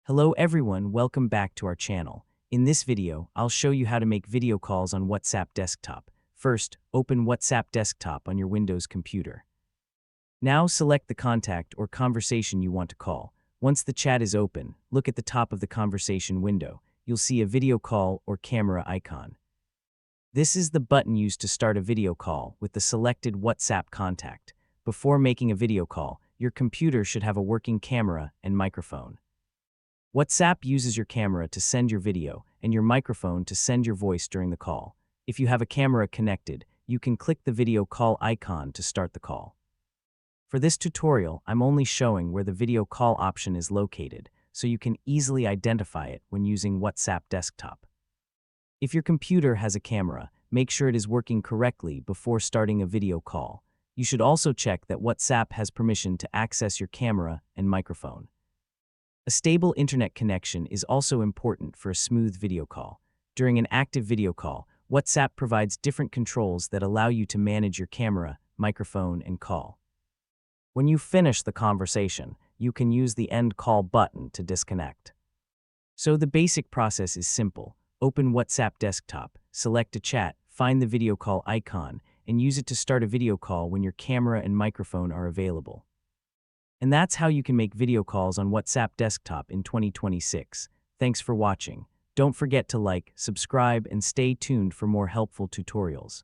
Hello everyone, welcome back to our channel. In this video, I'll show you how to make video calls on WhatsApp desktop. First, open WhatsApp desktop on your Windows computer. Now select the contact or conversation you want to call. Once the chat is open, look at the top of the conversation window. You'll see a video call or camera icon. This is the button used to start a video call with the selected WhatsApp contact. Before making a video call, your computer should have a working camera and microphone. WhatsApp uses your camera to send your video and your microphone to send your voice during the call. If you have a camera connected, you can click the video call icon to start the call. For this tutorial, I'm only showing where the video call option is located, so you can easily identify it when using WhatsApp desktop. If your computer has a camera, make sure it is working correctly before starting a video call. You should also check that WhatsApp has permission to access your camera and microphone. A stable internet connection is also important for a smooth video call. During an active video call, WhatsApp provides different controls that allow you to manage your camera, microphone, and call. When you finish the conversation, you can use the End Call button to disconnect. So the basic process is simple. Open WhatsApp desktop, select a chat, find the video call icon, and use it to start a video call when your camera and microphone are available. And that's how you can make video calls on WhatsApp desktop in 2026. Thanks for watching. Don't forget to like, subscribe, and stay tuned for more helpful tutorials.